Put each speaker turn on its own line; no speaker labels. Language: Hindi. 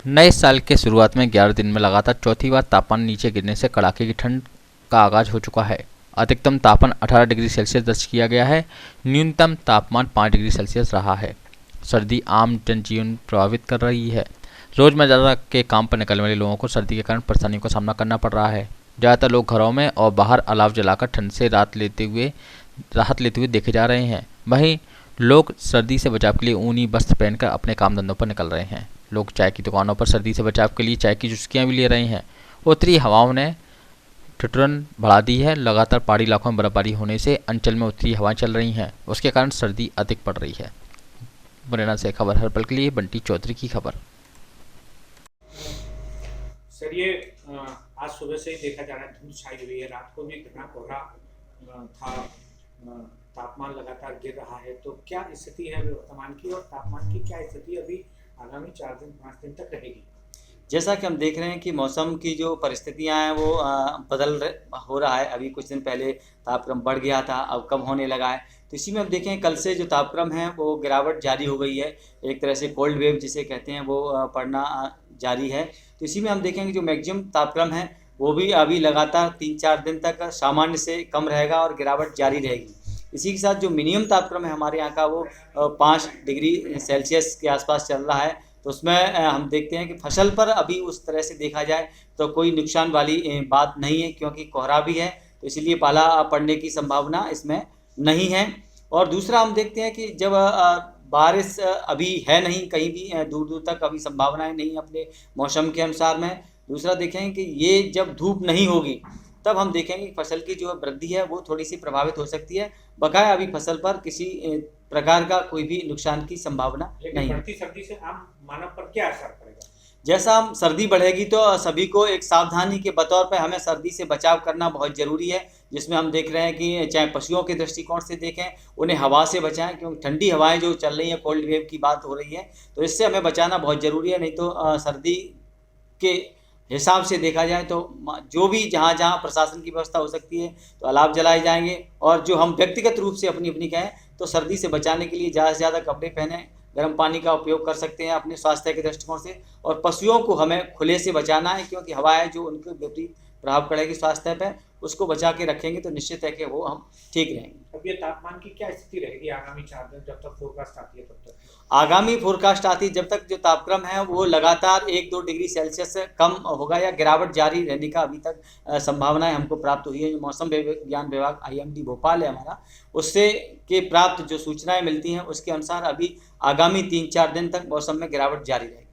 नए साल के शुरुआत में 11 दिन में लगातार चौथी बार तापमान नीचे गिरने से कड़ाके की ठंड का आगाज हो चुका है। अधिकतम तापमान 18 डिग्री सेल्सियस दर्ज किया गया है। न्यूनतम तापमान 5 डिग्री सेल्सियस रहा है। सर्दी आम जनजीवन प्रभावित कर रही है। रोजमर्रा के काम पर निकलने वाले लोगों को सर्दी के कारण परेशानियों का सामना करना पड़ रहा है। ज़्यादातर लोग घरों में और बाहर अलाव जलाकर ठंड से राहत लेते हुए देखे जा रहे हैं। वहीं लोग सर्दी से बचाव के लिए ऊनी वस्त्र पहनकर अपने काम धंधों पर निकल रहे हैं। लोग चाय की दुकानों पर सर्दी से बचाव के लिए चाय की चुस्कियाँ भी ले रहे हैं। उत्तरी हवाओं ने ठिठुरन बढ़ा दी है। लगातार पहाड़ी इलाकों में बर्फबारी होने से अंचल में उत्तरी हवाएं चल रही हैं। उसके कारण सर्दी अधिक पड़ रही है। मुरैना से खबर हर पल के लिए बंटी चौधरी की खबर।
सर ये आज सुबह से ही देखा जा रहा है धुंध छाई हुई है, रात को भी घना कोहरा था, तापमान लगातार गिर रहा है, तो क्या स्थिति है वर्तमान की और तापमान की क्या स्थिति अभी आगामी 4 दिन 5 दिन तक रहेगी?
जैसा कि हम देख रहे हैं कि मौसम की जो परिस्थितियां हैं वो हो रहा है। अभी कुछ दिन पहले तापक्रम बढ़ गया था, अब कम होने लगा है। तो इसी में हम देखें कल से जो तापक्रम है वो गिरावट जारी हो गई है। एक तरह से कोल्ड वेव जिसे कहते हैं वो पड़ना जारी है। तो इसी में हम देखेंगे जो मैक्सिमम तापक्रम है वो भी अभी लगातार 3-4 दिन तक सामान्य से कम रहेगा और गिरावट जारी रहेगी। इसी के साथ जो मिनिमम तापक्रम है हमारे यहाँ का वो 5 डिग्री सेल्सियस के आसपास चल रहा है। तो उसमें हम देखते हैं कि फसल पर अभी उस तरह से देखा जाए तो कोई नुकसान वाली बात नहीं है, क्योंकि कोहरा भी है, तो इसलिए पाला पड़ने की संभावना इसमें नहीं है। और दूसरा हम देखते हैं कि जब बारिश अभी है नहीं, कहीं भी दूर दूर तक अभी संभावनाएं नहीं अपने मौसम के अनुसार में। दूसरा देखेंगे कि ये जब धूप नहीं होगी तब हम देखेंगे कि फसल की जो वृद्धि है वो थोड़ी सी प्रभावित हो सकती है। बकाया अभी फसल पर किसी प्रकार का कोई भी नुकसान की संभावना नहीं है।
बढ़ती सर्दी से आम मानव पर क्या असर पड़ेगा?
जैसा हम सर्दी बढ़ेगी तो सभी को एक सावधानी के बतौर पर हमें सर्दी से बचाव करना बहुत ज़रूरी है, जिसमें हम देख रहे हैं कि चाहे पशुओं के दृष्टिकोण से देखें, उन्हें हवा से बचाएं, क्योंकि ठंडी हवाएं जो चल रही हैं, कोल्ड वेव की बात हो रही है, तो इससे हमें बचाना बहुत ज़रूरी है। नहीं तो सर्दी के हिसाब से देखा जाए तो जो भी जहाँ जहाँ प्रशासन की व्यवस्था हो सकती है तो अलाव जलाए जाएंगे। और जो हम व्यक्तिगत रूप से अपनी अपनी कहें तो सर्दी से बचाने के लिए ज़्यादा से ज़्यादा कपड़े पहने, गर्म पानी का उपयोग कर सकते हैं अपने स्वास्थ्य के दृष्टिकोण से। और पशुओं को हमें खुले से बचाना है, क्योंकि हवा है जो उनके विपरीत प्रभाव पड़ेगी स्वास्थ्य पर, उसको बचा के रखेंगे तो निश्चित है कि वो हम ठीक रहेंगे।
अब ये तापमान की क्या स्थिति रहेगी आगामी 4 दिन जब तक फोरकास्ट आती है तब तक?
आगामी फोरकास्ट आती है जब तक जो तापक्रम है वो लगातार 1-2 डिग्री सेल्सियस से कम होगा या गिरावट जारी रहने का अभी तक संभावनाएं हमको प्राप्त हुई है। जो मौसम विज्ञान विभाग IMD भोपाल है हमारा, उससे के प्राप्त जो सूचनाएं मिलती हैं उसके अनुसार अभी आगामी 3-4 दिन तक मौसम में गिरावट जारी रहेगी।